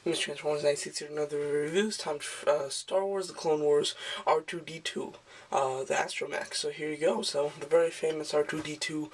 Mr. Transformers 96 here, another review. This time, Star Wars The Clone Wars R2-D2, the Astromech. So here you go. So, the very famous R2-D2,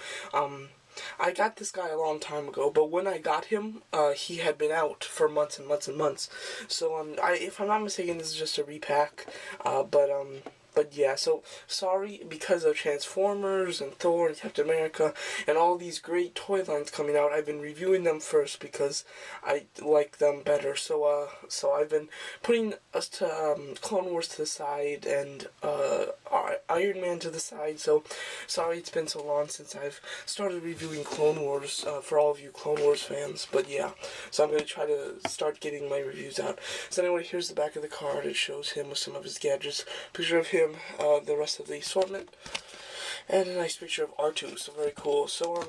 I got this guy a long time ago, but when I got him, he had been out for months and months and months. So, if I'm not mistaken, this is just a repack, but yeah, so sorry, because of Transformers and Thor and Captain America and all these great toy lines coming out, I've been reviewing them first because I like them better. So I've been putting us to Clone Wars to the side and Iron Man to the side. So sorry it's been so long since I've started reviewing Clone Wars for all of you Clone Wars fans. But yeah, so I'm gonna try to start getting my reviews out. So anyway, here's the back of the card. It shows him with some of his gadgets, picture of him, the rest of the assortment, and a nice picture of R2, so very cool. So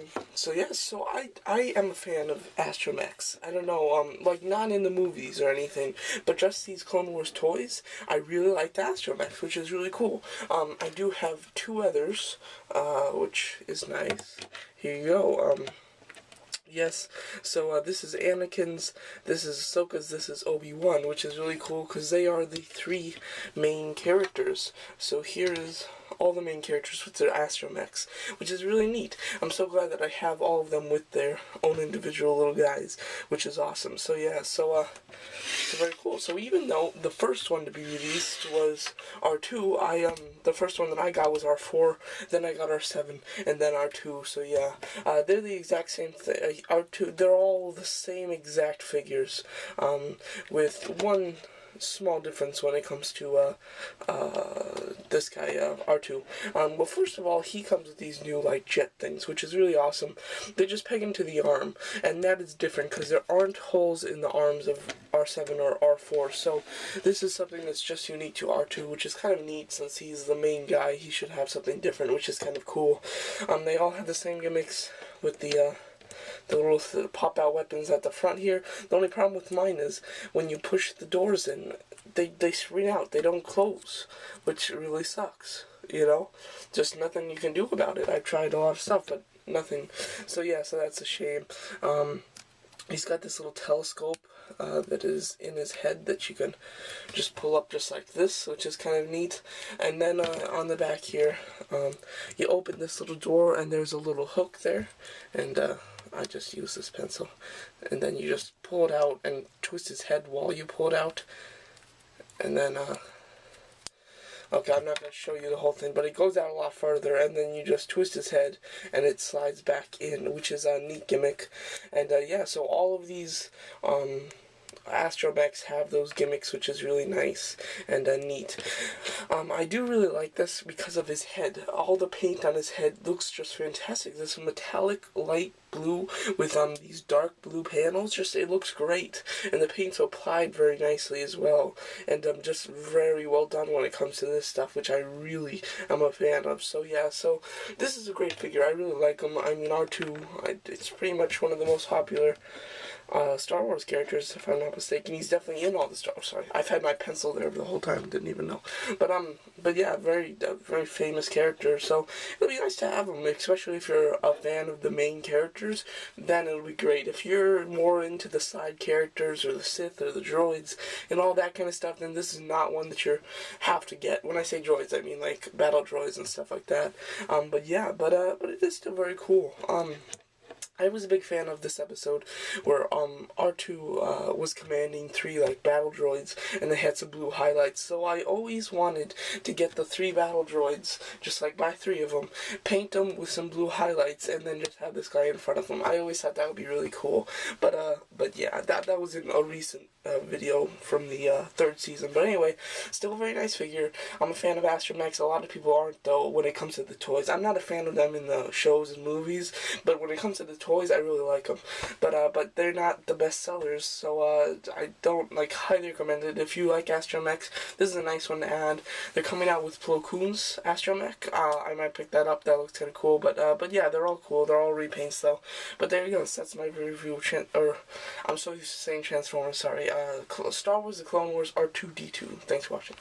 yes, so I am a fan of Astromechs. I don't know, like not in the movies or anything, but just these Clone Wars toys, I really like the Astromechs, which is really cool. I do have two others, which is nice. Here you go. Yes, so this is Anakin's, this is Ahsoka's, this is Obi-Wan, which is really cool because they are the three main characters. So here is all the main characters with their Astromechs, which is really neat. I'm so glad that I have all of them with their own individual little guys, which is awesome. So yeah, so very cool. So even though the first one to be released was R2, the first one that I got was R4, then I got R7, and then R2. So yeah, they're the exact same thing. R2, they're all the same exact figures, with one small difference when it comes to this guy R2. Well, first of all, he comes with these new like jet things, which is really awesome. They just peg him to the arm, and that is different because there aren't holes in the arms of R7 or R4. So this is something that's just unique to R2, which is kind of neat since he's the main guy. He should have something different, which is kind of cool. They all have the same gimmicks with the little pop-out weapons at the front here. The only problem with mine is when you push the doors in, they spring out. They don't close, which really sucks, you know? Just nothing you can do about it. I've tried a lot of stuff, but nothing. So yeah, so that's a shame. He's got this little telescope that is in his head that you can just pull up just like this, which is kind of neat. And then on the back here, you open this little door and there's a little hook there, and I just use this pencil, and then you just pull it out and twist his head while you pull it out, and then okay, I'm not going to show you the whole thing, but it goes out a lot further, and then you just twist his head, and it slides back in, which is a neat gimmick. And yeah, so all of these Astromechs have those gimmicks, which is really nice and neat. I do really like this because of his head. All the paint on his head looks just fantastic. This metallic light blue with these dark blue panels, just it looks great, and the paint's applied very nicely as well, and just very well done when it comes to this stuff, which I really am a fan of. So yeah, so this is a great figure. I really like him. I mean, R2, it's pretty much one of the most popular Star Wars characters, if I'm not mistaken. He's definitely in all the Star Wars. Sorry, I've had my pencil there the whole time, didn't even know. But yeah, very famous character. So it'll be nice to have him, especially if you're a fan of the main characters. Then it'll be great. If you're more into the side characters or the Sith or the droids and all that kind of stuff, then this is not one that you have to get. When I say droids, I mean like battle droids and stuff like that. But yeah, but it is still very cool. I was a big fan of this episode where R2 was commanding three like battle droids, and they had some blue highlights. So I always wanted to get the three battle droids, just like buy three of them, paint them with some blue highlights, and then just have this guy in front of them. I always thought that would be really cool. But yeah, that was in a recent video from the third season. But anyway, still a very nice figure. I'm a fan of Astromechs. A lot of people aren't, though, when it comes to the toys. I'm not a fan of them in the shows and movies, but when it comes to the toys, I really like them. But they're not the best sellers, so I don't highly recommend it. If you like Astromechs, this is a nice one to add. They're coming out with Plo Koon's Astromech. I might pick that up. That looks kind of cool. But yeah, they're all cool. They're all repaints though. But there you go. So that's my review. I'm so used to saying Transformers. Sorry. Star Wars: The Clone Wars R2-D2. Thanks for watching.